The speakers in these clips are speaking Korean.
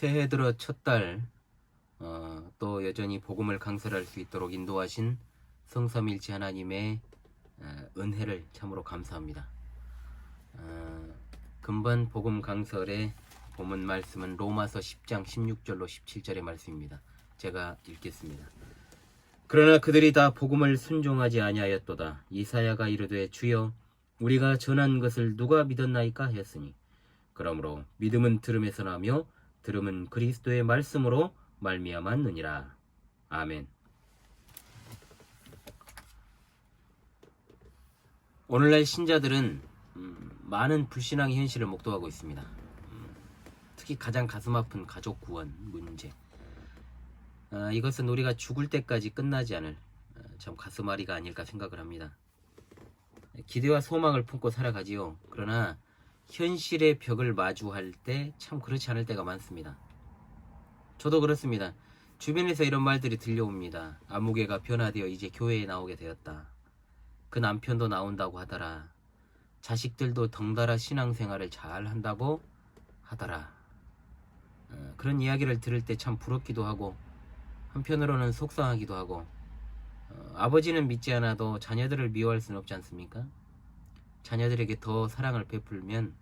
새해 들어 첫 달, 또 여전히 복음을 강설할 수 있도록 인도하신 성삼일체 하나님의 은혜를 참으로 감사합니다. 금번 복음 강설의 본문 말씀은 로마서 10장 16절로 17절의 말씀입니다. 제가 읽겠습니다. 그러나 그들이 다 복음을 순종하지 아니하였도다. 이사야가 이르되 주여 우리가 전한 것을 누가 믿었나이까 하였으니 그러므로 믿음은 들음에서 나며 들음은 그리스도의 말씀으로 말미암았느니라. 아멘. 오늘날 신자들은 많은 불신앙의 현실을 목도하고 있습니다. 특히 가장 가슴 아픈 가족 구원 문제. 이것은 우리가 죽을 때까지 끝나지 않을 참 가슴앓이가 아닐까 생각을 합니다. 기대와 소망을 품고 살아가지요. 그러나 현실의 벽을 마주할 때 참 그렇지 않을 때가 많습니다. 저도 그렇습니다. 주변에서 이런 말들이 들려옵니다. 아무개가 변화되어 이제 교회에 나오게 되었다. 그 남편도 나온다고 하더라. 자식들도 덩달아 신앙생활을 잘 한다고 하더라. 그런 이야기를 들을 때 참 부럽기도 하고 한편으로는 속상하기도 하고 아버지는 믿지 않아도 자녀들을 미워할 수는 없지 않습니까? 자녀들에게 더 사랑을 베풀면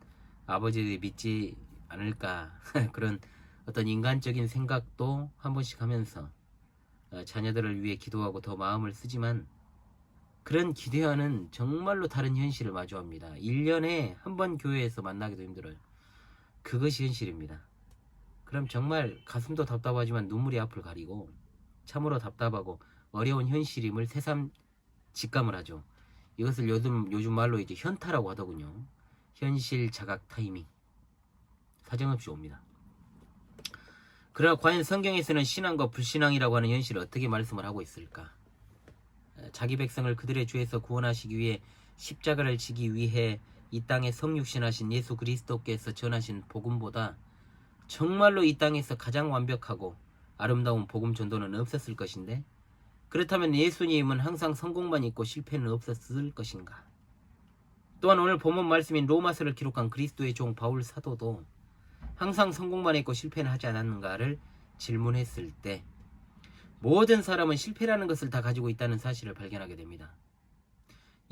아버지들이 믿지 않을까 그런 어떤 인간적인 생각도 한 번씩 하면서 자녀들을 위해 기도하고 더 마음을 쓰지만 그런 기대와는 정말로 다른 현실을 마주합니다. 1년에 한 번 교회에서 만나기도 힘들어요. 그것이 현실입니다. 그럼 정말 가슴도 답답하지만 눈물이 앞을 가리고 참으로 답답하고 어려운 현실임을 새삼 직감을 하죠. 이것을 요즘 말로 이제 현타라고 하더군요. 현실 자각 타이밍. 사정없이 옵니다. 그러나 과연 성경에서는 신앙과 불신앙이라고 하는 현실을 어떻게 말씀을 하고 있을까? 자기 백성을 그들의 죄에서 구원하시기 위해 십자가를 지기 위해 이 땅에 성육신하신 예수 그리스도께서 전하신 복음보다 정말로 이 땅에서 가장 완벽하고 아름다운 복음 전도는 없었을 것인데 그렇다면 예수님은 항상 성공만 있고 실패는 없었을 것인가? 또한 오늘 본문 말씀인 로마서를 기록한 그리스도의 종 바울 사도도 항상 성공만 있고 실패는 하지 않았는가를 질문했을 때 모든 사람은 실패라는 것을 다 가지고 있다는 사실을 발견하게 됩니다.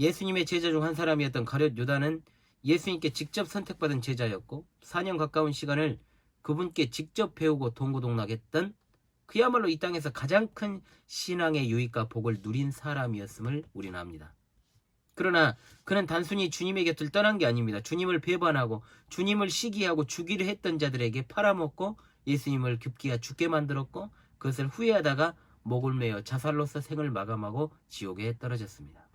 예수님의 제자 중 한 사람이었던 가룟 유다는 예수님께 직접 선택받은 제자였고 4년 가까운 시간을 그분께 직접 배우고 동고동락했던 그야말로 이 땅에서 가장 큰 신앙의 유익과 복을 누린 사람이었음을 우리는 압니다. 그러나 그는 단순히 주님의 곁을 떠난 게 아닙니다. 주님을 배반하고 주님을 시기하고 죽이려 했던 자들에게 팔아먹고 예수님을 급기야 죽게 만들었고 그것을 후회하다가 목을 메어 자살로서 생을 마감하고 지옥에 떨어졌습니다.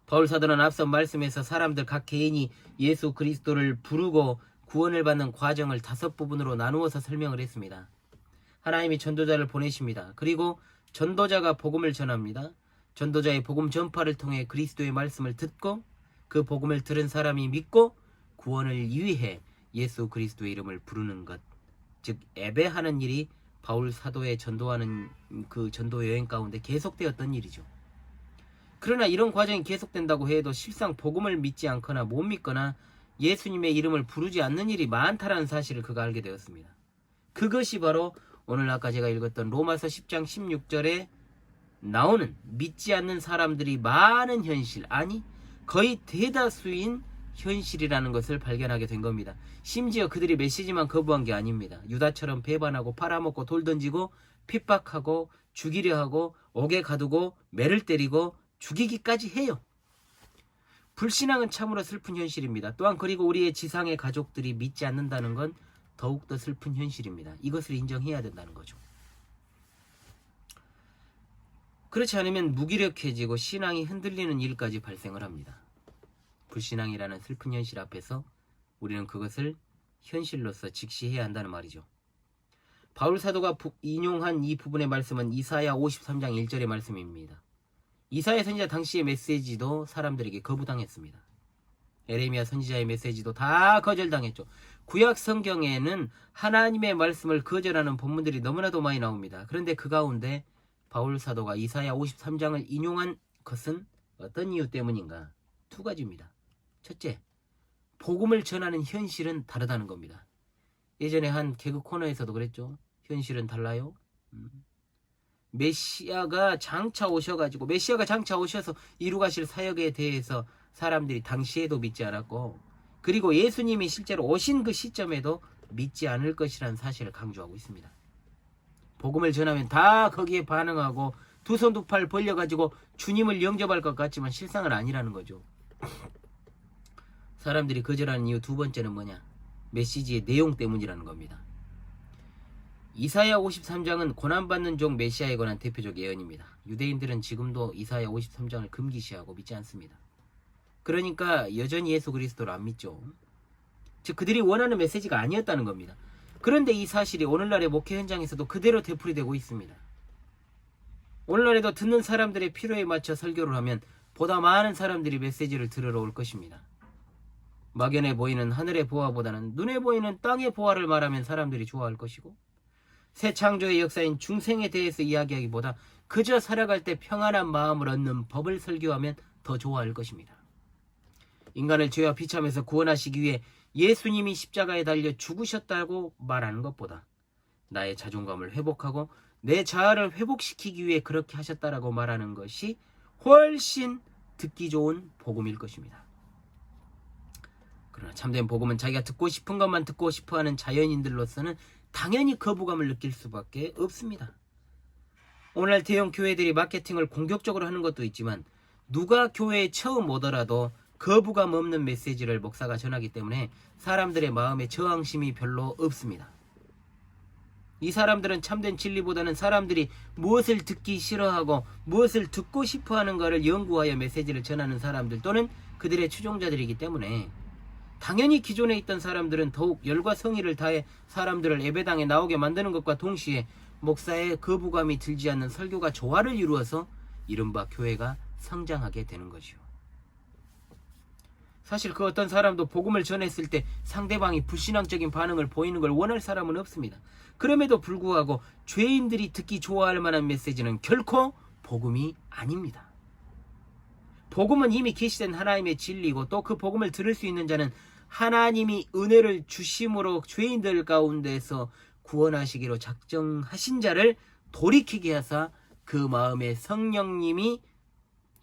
바울 사도는 앞선 말씀에서 사람들 각 개인이 예수 그리스도를 부르고 구원을 받는 과정을 5 부분으로 나누어서 설명을 했습니다. 하나님이 전도자를 보내십니다. 그리고 전도자가 복음을 전합니다. 전도자의 복음 전파를 통해 그리스도의 말씀을 듣고 그 복음을 들은 사람이 믿고 구원을 위해 예수 그리스도의 이름을 부르는 것, 즉 예배하는 일이 바울 사도의 전도하는 그 전도 여행 가운데 계속되었던 일이죠. 그러나 이런 과정이 계속된다고 해도 실상 복음을 믿지 않거나 못 믿거나 예수님의 이름을 부르지 않는 일이 많다라는 사실을 그가 알게 되었습니다. 그것이 바로 오늘 아까 제가 읽었던 로마서 10장 16절에 나오는 믿지 않는 사람들이 많은 현실, 아니 거의 대다수인 현실이라는 것을 발견하게 된 겁니다. 심지어 그들이 메시지만 거부한 게 아닙니다. 유다처럼 배반하고 팔아먹고 돌 던지고 핍박하고 죽이려 하고 옥에 가두고 매를 때리고 죽이기까지 해요. 불신앙은 참으로 슬픈 현실입니다. 또한 그리고 우리의 지상의 가족들이 믿지 않는다는 건 더욱더 슬픈 현실입니다. 이것을 인정해야 된다는 거죠. 그렇지 않으면 무기력해지고 신앙이 흔들리는 일까지 발생을 합니다. 불신앙이라는 슬픈 현실 앞에서 우리는 그것을 현실로서 직시해야 한다는 말이죠. 바울 사도가 인용한 이 부분의 말씀은 이사야 53장 1절의 말씀입니다. 이사야 선지자 당시의 메시지도 사람들에게 거부당했습니다. 에레미야 선지자의 메시지도 다 거절당했죠. 구약 성경에는 하나님의 말씀을 거절하는 본문들이 너무나도 많이 나옵니다. 그런데 그 가운데 바울 사도가 이사야 53장을 인용한 것은 어떤 이유 때문인가? 2가지입니다. 첫째, 복음을 전하는 현실은 다르다는 겁니다. 예전에 한 개그 코너에서도 그랬죠. 현실은 달라요. 메시아가 장차 오셔서 이루가실 사역에 대해서 사람들이 당시에도 믿지 않았고, 그리고 예수님이 실제로 오신 그 시점에도 믿지 않을 것이라는 사실을 강조하고 있습니다. 복음을 전하면 다 거기에 반응하고 두 손 두 팔 벌려가지고 주님을 영접할 것 같지만 실상은 아니라는 거죠. 사람들이 거절하는 이유 두 번째는 뭐냐? 메시지의 내용 때문이라는 겁니다. 이사야 53장은 고난받는 종 메시아에 관한 대표적 예언입니다. 유대인들은 지금도 이사야 53장을 금기시하고 믿지 않습니다. 그러니까 여전히 예수 그리스도를 안 믿죠. 즉 그들이 원하는 메시지가 아니었다는 겁니다. 그런데 이 사실이 오늘날의 목회 현장에서도 그대로 되풀이되고 있습니다. 오늘날에도 듣는 사람들의 필요에 맞춰 설교를 하면 보다 많은 사람들이 메시지를 들으러 올 것입니다. 막연해 보이는 하늘의 보화보다는 눈에 보이는 땅의 보화를 말하면 사람들이 좋아할 것이고, 새 창조의 역사인 중생에 대해서 이야기하기보다 그저 살아갈 때 평안한 마음을 얻는 법을 설교하면 더 좋아할 것입니다. 인간을 죄와 비참에서 구원하시기 위해 예수님이 십자가에 달려 죽으셨다고 말하는 것보다 나의 자존감을 회복하고 내 자아를 회복시키기 위해 그렇게 하셨다라고 말하는 것이 훨씬 듣기 좋은 복음일 것입니다. 그러나 참된 복음은 자기가 듣고 싶은 것만 듣고 싶어하는 자연인들로서는 당연히 거부감을 느낄 수밖에 없습니다. 오늘날 대형 교회들이 마케팅을 공격적으로 하는 것도 있지만 누가 교회에 처음 오더라도 거부감 없는 메시지를 목사가 전하기 때문에 사람들의 마음에 저항심이 별로 없습니다. 이 사람들은 참된 진리보다는 사람들이 무엇을 듣기 싫어하고 무엇을 듣고 싶어하는가를 연구하여 메시지를 전하는 사람들 또는 그들의 추종자들이기 때문에 당연히 기존에 있던 사람들은 더욱 열과 성의를 다해 사람들을 예배당에 나오게 만드는 것과 동시에 목사의 거부감이 들지 않는 설교가 조화를 이루어서 이른바 교회가 성장하게 되는 것이요. 사실 그 어떤 사람도 복음을 전했을 때 상대방이 불신앙적인 반응을 보이는 걸 원할 사람은 없습니다. 그럼에도 불구하고 죄인들이 듣기 좋아할 만한 메시지는 결코 복음이 아닙니다. 복음은 이미 계시된 하나님의 진리고 또 그 복음을 들을 수 있는 자는 하나님이 은혜를 주심으로 죄인들 가운데서 구원하시기로 작정하신 자를 돌이키게 하사 그 마음에 성령님이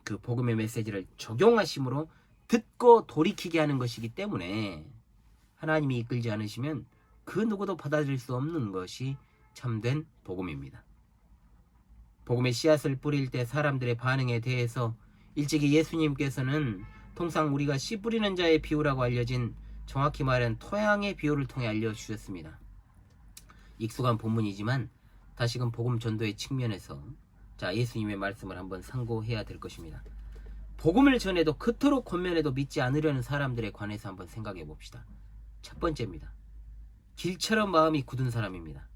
그 복음의 메시지를 적용하심으로 듣고 돌이키게 하는 것이기 때문에 하나님이 이끌지 않으시면 그 누구도 받아들일 수 없는 것이 참된 복음입니다. 복음의 씨앗을 뿌릴 때 사람들의 반응에 대해서 일찍이 예수님께서는 통상 우리가 씨 뿌리는 자의 비유라고 알려진, 정확히 말하면 토양의 비유를 통해 알려주셨습니다. 익숙한 본문이지만 다시금 복음 전도의 측면에서 예수님의 말씀을 한번 상고해야 될 것입니다. 복음을 전해도 그토록 권면해도 믿지 않으려는 사람들에 관해서 한번 생각해 봅시다. 첫 번째입니다. 길처럼 마음이 굳은 사람입니다.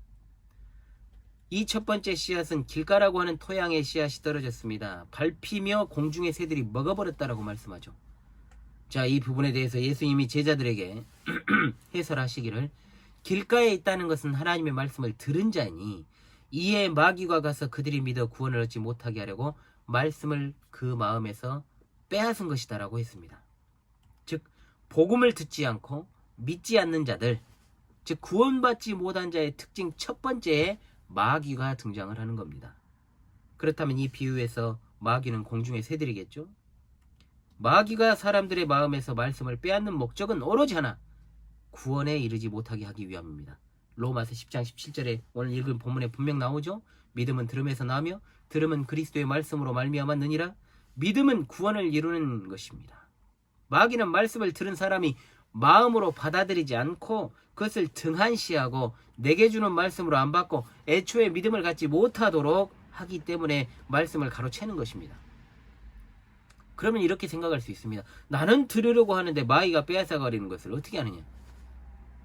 이 첫 번째 씨앗은 길가라고 하는 토양의 씨앗이 떨어졌습니다. 밟히며 공중의 새들이 먹어버렸다라고 말씀하죠. 이 부분에 대해서 예수님이 제자들에게 해설하시기를, 길가에 있다는 것은 하나님의 말씀을 들은 자니 이에 마귀가 가서 그들이 믿어 구원을 얻지 못하게 하려고 말씀을 그 마음에서 빼앗은 것이다 라고 했습니다. 즉 복음을 듣지 않고 믿지 않는 자들, 즉 구원받지 못한 자의 특징 첫 번째에 마귀가 등장을 하는 겁니다. 그렇다면 이 비유에서 마귀는 공중의 새들이겠죠. 마귀가 사람들의 마음에서 말씀을 빼앗는 목적은 오로지 하나, 구원에 이르지 못하게 하기 위함입니다. 로마서 10장 17절에 오늘 읽은 본문에 분명 나오죠. 믿음은 들음에서 나며 들음은 그리스도의 말씀으로 말미암아 느니라. 믿음은 구원을 이루는 것입니다. 마귀는 말씀을 들은 사람이 마음으로 받아들이지 않고 그것을 등한시하고 내게 주는 말씀으로 안 받고 애초에 믿음을 갖지 못하도록 하기 때문에 말씀을 가로채는 것입니다. 그러면 이렇게 생각할 수 있습니다. 나는 들으려고 하는데 마귀가 빼앗아가려는 것을 어떻게 하느냐.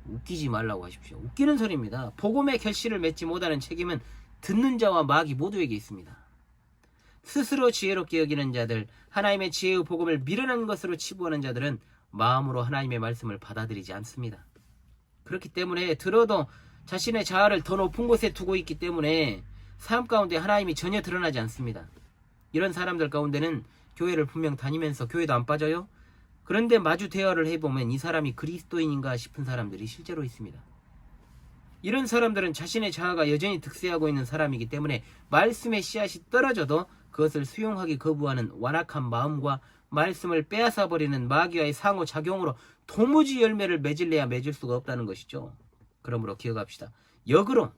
웃기지 말라고 하십시오. 웃기는 소리입니다. 복음의 결실을 맺지 못하는 책임은 듣는 자와 마귀 모두에게 있습니다. 스스로 지혜롭게 여기는 자들, 하나님의 지혜의 복음을 미련한 것으로 치부하는 자들은 마음으로 하나님의 말씀을 받아들이지 않습니다. 그렇기 때문에 들어도 자신의 자아를 더 높은 곳에 두고 있기 때문에 삶 가운데 하나님이 전혀 드러나지 않습니다. 이런 사람들 가운데는 교회를 분명 다니면서 교회도 안 빠져요. 그런데 마주 대화를 해보면 이 사람이 그리스도인인가 싶은 사람들이 실제로 있습니다. 이런 사람들은 자신의 자아가 여전히 득세하고 있는 사람이기 때문에 말씀의 씨앗이 떨어져도 그것을 수용하기 거부하는 완악한 마음과 말씀을 빼앗아 버리는 마귀와의 상호작용으로 도무지 열매를 맺을래야 맺을 수가 없다는 것이죠. 그러므로 기억합시다. 역으로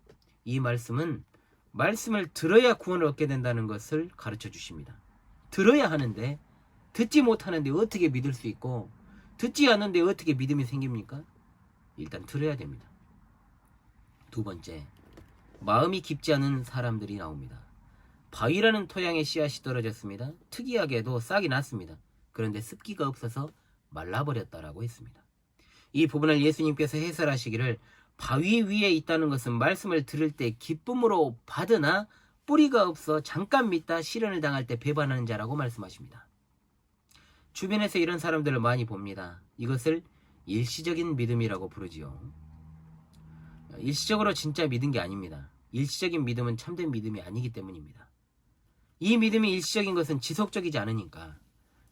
이 말씀은 말씀을 들어야 구원을 얻게 된다는 것을 가르쳐 주십니다. 들어야 하는데 듣지 못하는데 어떻게 믿을 수 있고 듣지 않는데 어떻게 믿음이 생깁니까? 일단 들어야 됩니다. 두 번째, 마음이 깊지 않은 사람들이 나옵니다. 바위라는 토양에 씨앗이 떨어졌습니다. 특이하게도 싹이 났습니다. 그런데 습기가 없어서 말라버렸다라고 했습니다. 이 부분을 예수님께서 해설하시기를 바위 위에 있다는 것은 말씀을 들을 때 기쁨으로 받으나 뿌리가 없어 잠깐 믿다 시련을 당할 때 배반하는 자라고 말씀하십니다. 주변에서 이런 사람들을 많이 봅니다. 이것을 일시적인 믿음이라고 부르지요. 일시적으로 진짜 믿은 게 아닙니다. 일시적인 믿음은 참된 믿음이 아니기 때문입니다. 이 믿음이 일시적인 것은 지속적이지 않으니까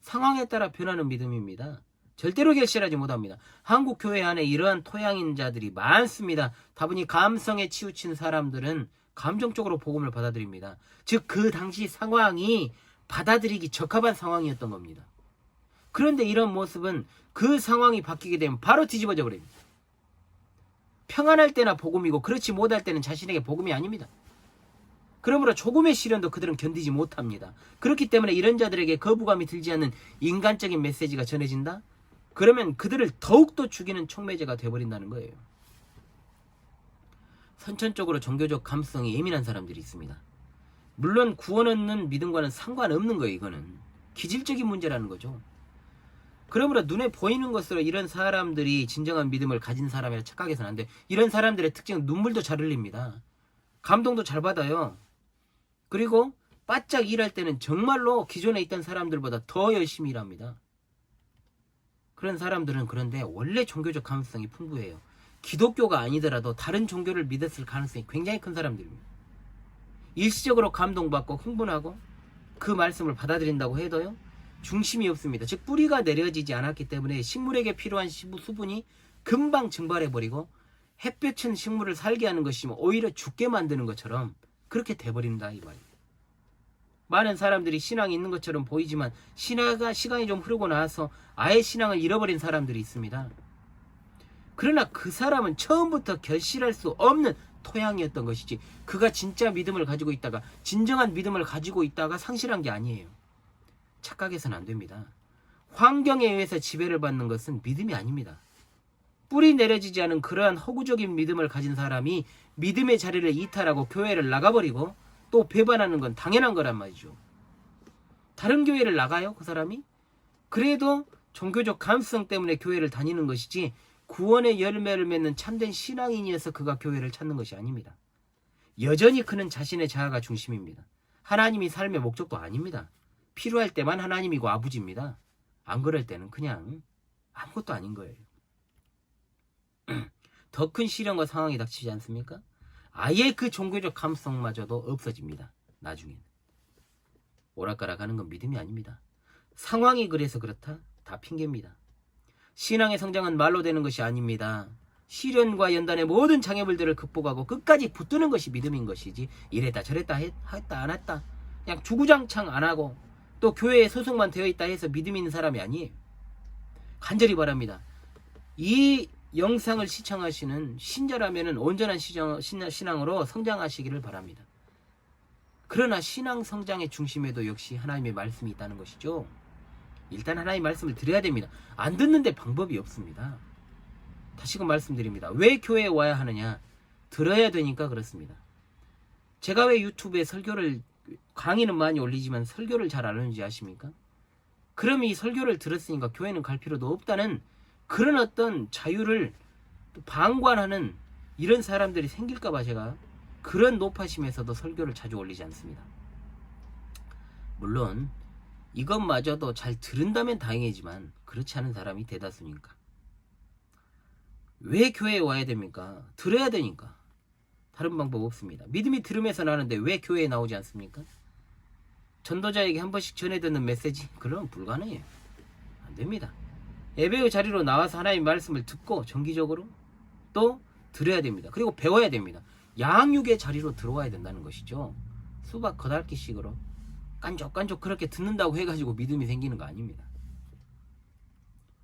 상황에 따라 변하는 믿음입니다. 절대로 결실하지 못합니다. 한국 교회 안에 이러한 토양인 자들이 많습니다. 다분히 감성에 치우친 사람들은 감정적으로 복음을 받아들입니다. 즉 그 당시 상황이 받아들이기 적합한 상황이었던 겁니다. 그런데 이런 모습은 그 상황이 바뀌게 되면 바로 뒤집어져 버립니다. 평안할 때나 복음이고 그렇지 못할 때는 자신에게 복음이 아닙니다. 그러므로 조금의 시련도 그들은 견디지 못합니다. 그렇기 때문에 이런 자들에게 거부감이 들지 않는 인간적인 메시지가 전해진다? 그러면 그들을 더욱더 죽이는 촉매제가 되어버린다는 거예요. 선천적으로 종교적 감성이 예민한 사람들이 있습니다. 물론 구원 얻는 믿음과는 상관없는 거예요. 이거는 기질적인 문제라는 거죠. 그러므로 눈에 보이는 것으로 이런 사람들이 진정한 믿음을 가진 사람이라 착각해서는 안 돼. 이런 사람들의 특징은 눈물도 잘 흘립니다. 감동도 잘 받아요. 그리고 바짝 일할 때는 정말로 기존에 있던 사람들보다 더 열심히 일합니다. 그런 사람들은 그런데 원래 종교적 감수성이 풍부해요. 기독교가 아니더라도 다른 종교를 믿었을 가능성이 굉장히 큰 사람들입니다. 일시적으로 감동받고 흥분하고 그 말씀을 받아들인다고 해도요. 중심이 없습니다. 즉 뿌리가 내려지지 않았기 때문에 식물에게 필요한 수분이 금방 증발해버리고 햇볕은 식물을 살게 하는 것이면 오히려 죽게 만드는 것처럼 그렇게 돼버린다 이 말이에요. 많은 사람들이 신앙이 있는 것처럼 보이지만 시간이 좀 흐르고 나서 아예 신앙을 잃어버린 사람들이 있습니다. 그러나 그 사람은 처음부터 결실할 수 없는 토양이었던 것이지 그가 진짜 믿음을 가지고 있다가 진정한 믿음을 가지고 있다가 상실한 게 아니에요. 착각해서는 안 됩니다. 환경에 의해서 지배를 받는 것은 믿음이 아닙니다. 뿌리 내려지지 않은 그러한 허구적인 믿음을 가진 사람이 믿음의 자리를 이탈하고 교회를 나가버리고 또 배반하는 건 당연한 거란 말이죠. 다른 교회를 나가요? 그 사람이? 그래도 종교적 감수성 때문에 교회를 다니는 것이지 구원의 열매를 맺는 참된 신앙인이어서 그가 교회를 찾는 것이 아닙니다. 여전히 그는 자신의 자아가 중심입니다. 하나님이 삶의 목적도 아닙니다. 필요할 때만 하나님이고 아버지입니다. 안 그럴 때는 그냥 아무것도 아닌 거예요. 더 큰 시련과 상황이 닥치지 않습니까? 아예 그 종교적 감성마저도 없어집니다. 나중엔. 오락가락 하는 건 믿음이 아닙니다. 상황이 그래서 그렇다? 다 핑계입니다. 신앙의 성장은 말로 되는 것이 아닙니다. 시련과 연단의 모든 장애물들을 극복하고 끝까지 붙드는 것이 믿음인 것이지 이랬다 저랬다 했다 안 했다 그냥 주구장창 안 하고 또 교회에 소속만 되어 있다 해서 믿음 있는 사람이 아니에요. 간절히 바랍니다. 이 영상을 시청하시는 신자라면 온전한 신앙으로 성장하시기를 바랍니다. 그러나 신앙 성장의 중심에도 역시 하나님의 말씀이 있다는 것이죠. 일단 하나님의 말씀을 드려야 됩니다. 안 듣는데 방법이 없습니다. 다시금 말씀드립니다. 왜 교회에 와야 하느냐? 들어야 되니까 그렇습니다. 제가 왜 유튜브에 강의는 많이 올리지만 설교를 잘 안 하는지 아십니까? 그럼 이 설교를 들었으니까 교회는 갈 필요도 없다는 그런 어떤 자유를 방관하는 이런 사람들이 생길까봐 제가 그런 높아심에서도 설교를 자주 올리지 않습니다. 물론 이것마저도 잘 들은다면 다행이지만 그렇지 않은 사람이 대다수니까. 왜 교회에 와야 됩니까? 들어야 되니까. 다른 방법 없습니다. 믿음이 들음에서 나는데 왜 교회에 나오지 않습니까? 전도자에게 한 번씩 전해 듣는 메시지? 그럼 불가능해요. 안 됩니다. 예배의 자리로 나와서 하나님의 말씀을 듣고 정기적으로 또 들어야 됩니다. 그리고 배워야 됩니다. 양육의 자리로 들어와야 된다는 것이죠. 수박 거달기식으로 깐족깐족 그렇게 듣는다고 해가지고 믿음이 생기는 거 아닙니다.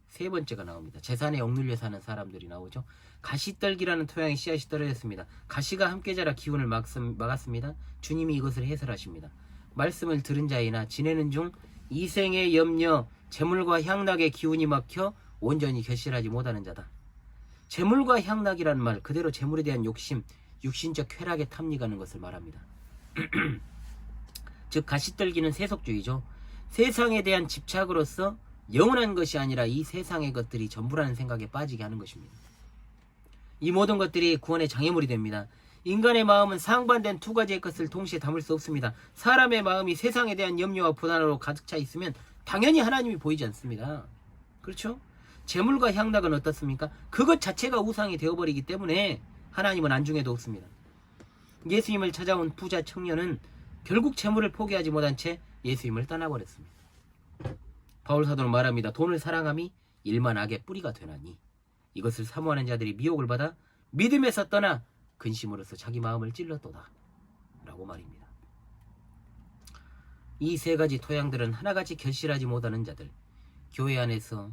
세 번째가 나옵니다. 재산에 억눌려 사는 사람들이 나오죠. 가시떨기라는 토양에 씨앗이 떨어졌습니다. 가시가 함께 자라 기운을 막았습니다. 주님이 이것을 해설하십니다. 말씀을 들은 자이나 지내는 중 이생의 염려, 재물과 향락의 기운이 막혀 온전히 결실하지 못하는 자다. 재물과 향락이라는 말 그대로 재물에 대한 욕심, 육신적 쾌락에 탐닉하는 것을 말합니다. 즉 가시떨기는 세속주의죠. 세상에 대한 집착으로서 영원한 것이 아니라 이 세상의 것들이 전부라는 생각에 빠지게 하는 것입니다. 이 모든 것들이 구원의 장애물이 됩니다. 인간의 마음은 상반된 두 가지의 것을 동시에 담을 수 없습니다. 사람의 마음이 세상에 대한 염려와 불안으로 가득 차 있으면 당연히 하나님이 보이지 않습니다. 그렇죠? 재물과 향락은 어떻습니까? 그것 자체가 우상이 되어버리기 때문에 하나님은 안중에도 없습니다. 예수님을 찾아온 부자 청년은 결국 재물을 포기하지 못한 채 예수님을 떠나버렸습니다. 바울 사도는 말합니다. 돈을 사랑함이 일만 악의 뿌리가 되나니 이것을 사모하는 자들이 미혹을 받아 믿음에서 떠나 근심으로서 자기 마음을 찔렀도다 라고 말입니다. 이 세 가지 토양들은 하나같이 결실하지 못하는 자들, 교회 안에서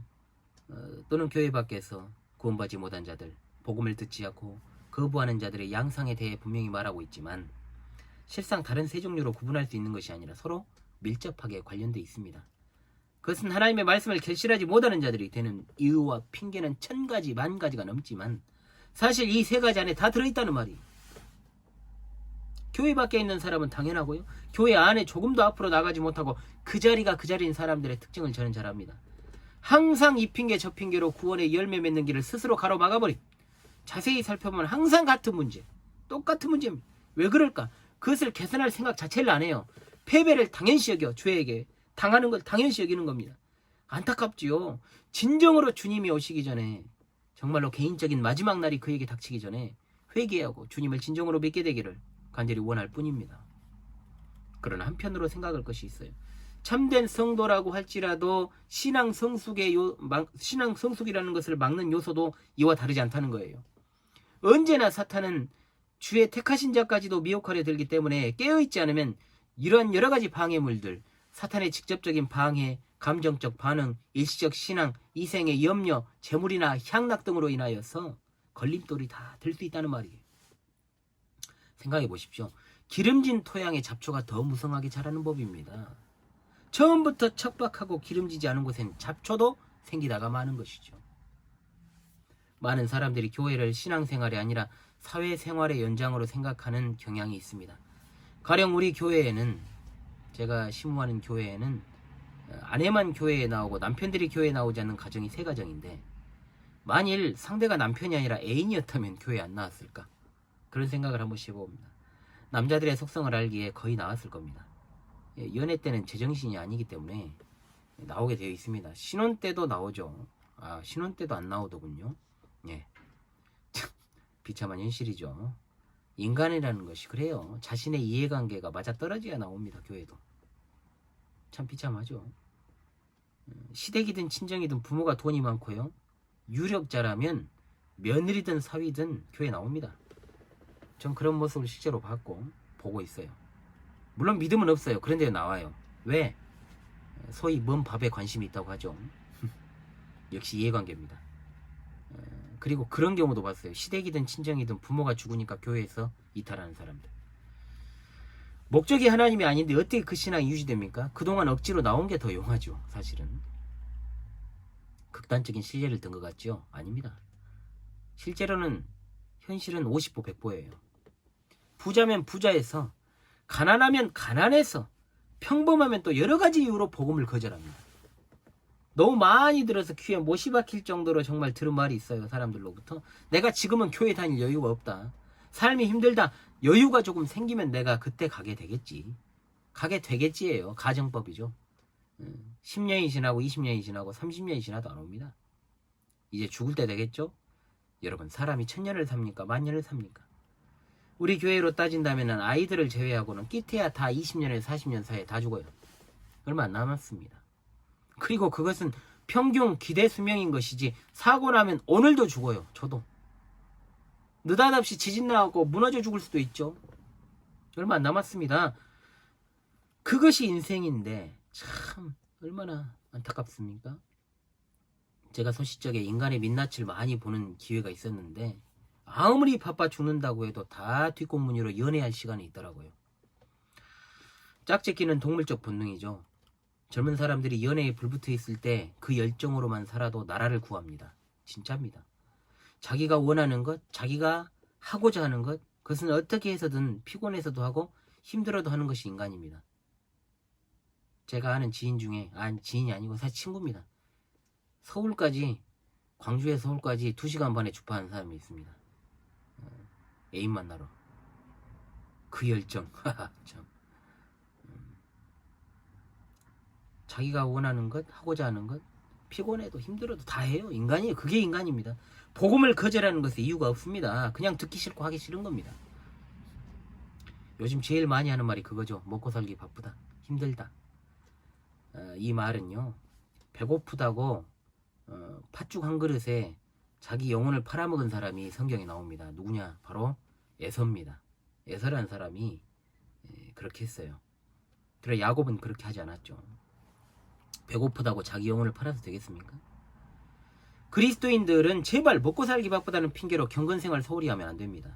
또는 교회 밖에서 구원받지 못한 자들, 복음을 듣지 않고 거부하는 자들의 양상에 대해 분명히 말하고 있지만 실상 다른 세 종류로 구분할 수 있는 것이 아니라 서로 밀접하게 관련되어 있습니다. 그것은 하나님의 말씀을 결실하지 못하는 자들이 되는 이유와 핑계는 1000가지, 10,000가지가 넘지만 사실 이 세 가지 안에 다 들어있다는 말이에요. 교회 밖에 있는 사람은 당연하고요. 교회 안에 조금도 앞으로 나가지 못하고 그 자리가 그 자리인 사람들의 특징을 저는 잘 압니다. 항상 이 핑계 저 핑계로 구원의 열매 맺는 길을 스스로 가로막아버린, 자세히 살펴보면 항상 같은 문제, 똑같은 문제입니다. 왜 그럴까? 그것을 개선할 생각 자체를 안 해요. 패배를 당연시 여겨 죄에게 당하는 걸 당연시 여기는 겁니다. 안타깝지요. 진정으로 주님이 오시기 전에 정말로 개인적인 마지막 날이 그에게 닥치기 전에 회개하고 주님을 진정으로 믿게 되기를 간절히 원할 뿐입니다. 그러나 한편으로 생각할 것이 있어요. 참된 성도라고 할지라도 신앙 성숙이라는 것을 막는 요소도 이와 다르지 않다는 거예요. 언제나 사탄은 주의 택하신 자까지도 미혹하려 들기 때문에 깨어있지 않으면 이러한 여러 가지 방해물들, 사탄의 직접적인 방해, 감정적 반응, 일시적 신앙, 이생의 염려, 재물이나 향락 등으로 인하여서 걸림돌이 다 될 수 있다는 말이에요. 생각해 보십시오. 기름진 토양의 잡초가 더 무성하게 자라는 법입니다. 처음부터 척박하고 기름지지 않은 곳엔 잡초도 생기다가 마는 것이죠. 많은 사람들이 교회를 신앙생활이 아니라 사회생활의 연장으로 생각하는 경향이 있습니다. 가령 우리 교회에는, 제가 심무하는 교회에는 아내만 교회에 나오고 남편들이 교회에 나오지 않는 가정이 3가정인데 만일 상대가 남편이 아니라 애인이었다면 교회에 안 나왔을까? 그런 생각을 한 번씩 해봅니다. 남자들의 속성을 알기에 거의 나왔을 겁니다. 연애 때는 제정신이 아니기 때문에 나오게 되어 있습니다. 신혼 때도 나오죠. 신혼 때도 안 나오더군요. 예. 비참한 현실이죠. 인간이라는 것이 그래요. 자신의 이해관계가 맞아떨어져야 나옵니다. 교회도. 참 비참하죠. 시댁이든 친정이든 부모가 돈이 많고요. 유력자라면 며느리든 사위든 교회 나옵니다. 전 그런 모습을 실제로 봤고 보고 있어요. 물론 믿음은 없어요. 그런데 나와요. 왜? 소위 먼 밥에 관심이 있다고 하죠. 역시 이해관계입니다. 그리고 그런 경우도 봤어요. 시댁이든 친정이든 부모가 죽으니까 교회에서 이탈하는 사람들. 목적이 하나님이 아닌데 어떻게 그 신앙이 유지됩니까? 그동안 억지로 나온 게 더 용하죠. 사실은. 극단적인 신뢰를 든 것 같죠? 아닙니다. 실제로는 현실은 50보 100보예요. 부자면 부자에서, 가난하면 가난해서, 평범하면 또 여러 가지 이유로 복음을 거절합니다. 너무 많이 들어서 귀에 못이 박힐 정도로 정말 들은 말이 있어요. 사람들로부터. 내가 지금은 교회 다닐 여유가 없다. 삶이 힘들다. 여유가 조금 생기면 내가 그때 가게 되겠지. 가게 되겠지예요. 가정법이죠. 10년이 지나고 20년이 지나고 30년이 지나도 안 옵니다. 이제 죽을 때 되겠죠? 여러분, 사람이 1000년을 삽니까? 10,000년을 삽니까? 우리 교회로 따진다면 아이들을 제외하고는 끼태야 다 20년에서 40년 사이에 다 죽어요. 얼마 안 남았습니다. 그리고 그것은 평균 기대 수명인 것이지 사고 나면 오늘도 죽어요. 저도. 느닷없이 지진 나고 무너져 죽을 수도 있죠. 얼마 안 남았습니다. 그것이 인생인데 참 얼마나 안타깝습니까? 제가 소시적에 인간의 민낯을 많이 보는 기회가 있었는데 아무리 바빠 죽는다고 해도 다 뒷공무니로 연애할 시간이 있더라고요. 짝짓기는 동물적 본능이죠. 젊은 사람들이 연애에 불붙어 있을 때 그 열정으로만 살아도 나라를 구합니다. 진짜입니다. 자기가 원하는 것, 자기가 하고자 하는 것, 그것은 어떻게 해서든 피곤해서도 하고 힘들어도 하는 것이 인간입니다. 제가 아는 지인 중에, 지인이 아니고 사실 친구입니다. 광주에서 서울까지 2시간 반에 주파하는 사람이 있습니다. 애인 만나러. 그 열정, 참. 자기가 원하는 것, 하고자 하는 것, 피곤해도 힘들어도 다 해요. 인간이에요. 그게 인간입니다. 복음을 거절하는 것에 이유가 없습니다. 그냥 듣기 싫고 하기 싫은 겁니다. 요즘 제일 많이 하는 말이 그거죠. 먹고 살기 바쁘다. 힘들다. 이 말은요. 배고프다고 팥죽 한 그릇에 자기 영혼을 팔아먹은 사람이 성경에 나옵니다. 누구냐? 바로 에서입니다. 에서라는 사람이 그렇게 했어요. 그래 야곱은 그렇게 하지 않았죠. 배고프다고 자기 영혼을 팔아도 되겠습니까? 그리스도인들은 제발 먹고 살기 바쁘다는 핑계로 경건생활 소홀히 하면 안 됩니다.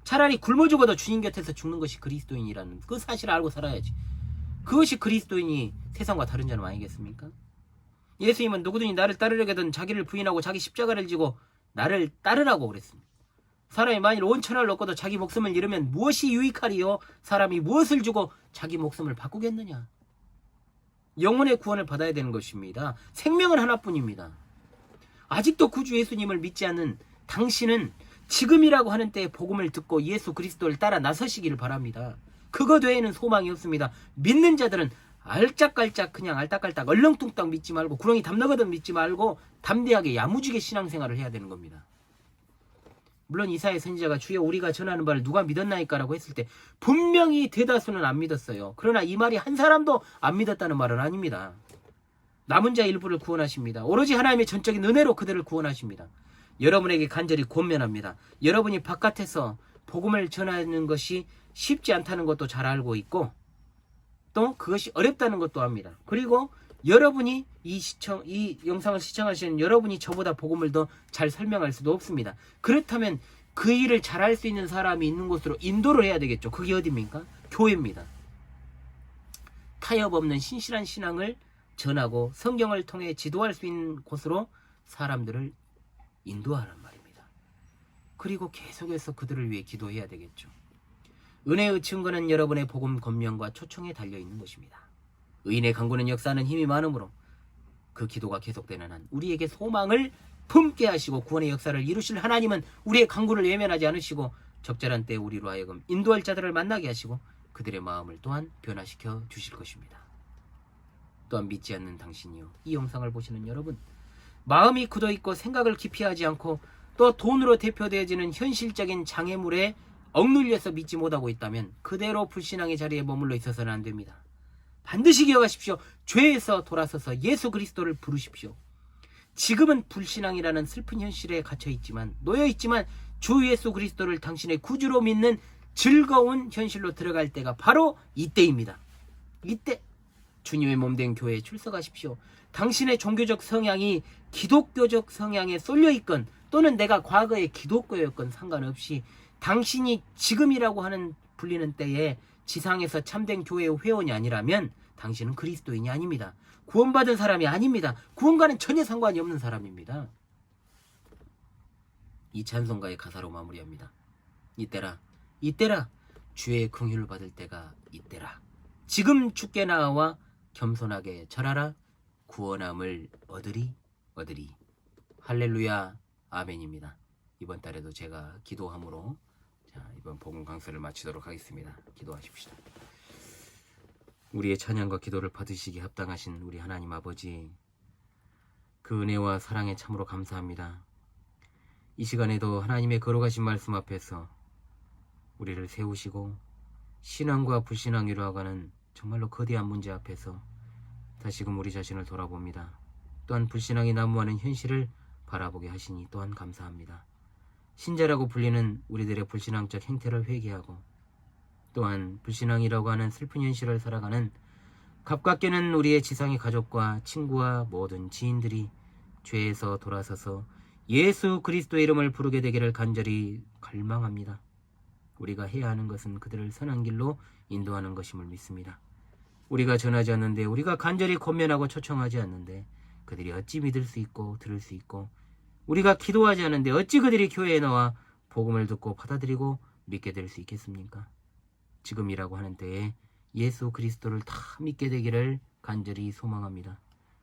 차라리 굶어 죽어도 주님 곁에서 죽는 것이 그리스도인이라는 그 사실을 알고 살아야지. 그것이 그리스도인이 세상과 다른 점은 아니겠습니까? 예수님은 누구든지 나를 따르려거든 자기를 부인하고 자기 십자가를 지고 나를 따르라고 그랬습니다. 사람이 만일 온 천하를 얻고도 자기 목숨을 잃으면 무엇이 유익하리요? 사람이 무엇을 주고 자기 목숨을 바꾸겠느냐? 영혼의 구원을 받아야 되는 것입니다. 생명은 하나뿐입니다. 아직도 구주 예수님을 믿지 않는 당신은 지금이라고 하는 때에 복음을 듣고 예수 그리스도를 따라 나서시기를 바랍니다. 그것 외에는 소망이 없습니다. 믿는 자들은 알짝깔짝 그냥 알딱깔딱 얼렁뚱땅 믿지 말고 구렁이 담너거든 믿지 말고 담대하게 야무지게 신앙생활을 해야 되는 겁니다. 물론 이사야 선지자가 주여 우리가 전하는 바를 누가 믿었나이까 라고 했을 때 분명히 대다수는 안 믿었어요. 그러나 이 말이 한 사람도 안 믿었다는 말은 아닙니다. 남은 자 일부를 구원하십니다. 오로지 하나님의 전적인 은혜로 그들을 구원하십니다. 여러분에게 간절히 권면합니다. 여러분이 바깥에서 복음을 전하는 것이 쉽지 않다는 것도 잘 알고 있고 또 그것이 어렵다는 것도 압니다. 그리고 여러분이 이 영상을 시청하시는 여러분이 저보다 복음을 더 잘 설명할 수도 없습니다. 그렇다면 그 일을 잘할 수 있는 사람이 있는 곳으로 인도를 해야 되겠죠. 그게 어디입니까? 교회입니다. 타협 없는 신실한 신앙을 전하고 성경을 통해 지도할 수 있는 곳으로 사람들을 인도하란 말입니다. 그리고 계속해서 그들을 위해 기도해야 되겠죠. 은혜의 증거는 여러분의 복음 권면과 초청에 달려있는 것입니다. 의인의 간구는 역사하는 힘이 많으므로 그 기도가 계속되는 한 우리에게 소망을 품게 하시고 구원의 역사를 이루실 하나님은 우리의 간구를 외면하지 않으시고 적절한 때에 우리로 하여금 인도할 자들을 만나게 하시고 그들의 마음을 또한 변화시켜 주실 것입니다. 또한 믿지 않는 당신이요 이 영상을 보시는 여러분 마음이 굳어있고 생각을 깊이 하지 않고 또 돈으로 대표되어지는 현실적인 장애물에 억눌려서 믿지 못하고 있다면 그대로 불신앙의 자리에 머물러 있어서는 안 됩니다. 반드시 기억하십시오. 죄에서 돌아서서 예수 그리스도를 부르십시오. 지금은 불신앙이라는 슬픈 현실에 갇혀있지만 놓여있지만 주 예수 그리스도를 당신의 구주로 믿는 즐거운 현실로 들어갈 때가 바로 이때입니다. 이때 주님의 몸된 교회에 출석하십시오. 당신의 종교적 성향이 기독교적 성향에 쏠려있건 또는 내가 과거에 기독교였건 상관없이 당신이 지금이라고 하는 불리는 때에 지상에서 참된 교회의 회원이 아니라면 당신은 그리스도인이 아닙니다. 구원받은 사람이 아닙니다. 구원과는 전혀 상관이 없는 사람입니다. 이 찬송가의 가사로 마무리합니다. 이때라 이때라 주의 긍휼을 받을 때가 이때라 지금 주께 나와 겸손하게 절하라 구원함을 얻으리 할렐루야 아멘입니다. 이번 달에도 제가 기도함으로 이번 복음 강서를 마치도록 하겠습니다. 기도하십시다. 우리의 찬양과 기도를 받으시기에 합당하신 우리 하나님 아버지 그 은혜와 사랑에 참으로 감사합니다. 이 시간에도 하나님의 거룩하신 말씀 앞에서 우리를 세우시고 신앙과 불신앙 이루어가는 정말로 거대한 문제 앞에서 다시금 우리 자신을 돌아봅니다. 또한 불신앙이 난무하는 현실을 바라보게 하시니 또한 감사합니다. 신자라고 불리는 우리들의 불신앙적 행태를 회개하고 또한 불신앙이라고 하는 슬픈 현실을 살아가는 가깝게는 우리의 지상의 가족과 친구와 모든 지인들이 죄에서 돌아서서 예수 그리스도의 이름을 부르게 되기를 간절히 갈망합니다. 우리가 해야 하는 것은 그들을 선한 길로 인도하는 것임을 믿습니다. 우리가 전하지 않는데, 우리가 간절히 권면하고 초청하지 않는데 그들이 어찌 믿을 수 있고 들을 수 있고, 우리가 기도하지 않는데 어찌 그들이 교회에 나와 복음을 듣고 받아들이고 믿게 될 수 있겠습니까? 지금이라고 하는 때에 예수 그리스도를 다 믿게 되기를 간절히 소망합니다.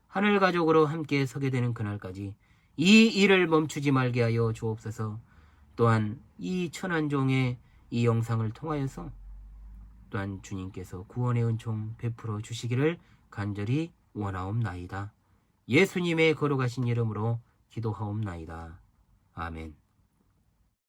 하늘 가족으로 함께 서게 되는 그날까지 이 일을 멈추지 말게 하여 주옵소서. 또한 이 천한 종의 이 영상을 통하여서 또한 주님께서 구원의 은총 베풀어 주시기를 간절히 원하옵나이다. 예수님의 걸어가신 이름으로 기도하옵나이다. 아멘.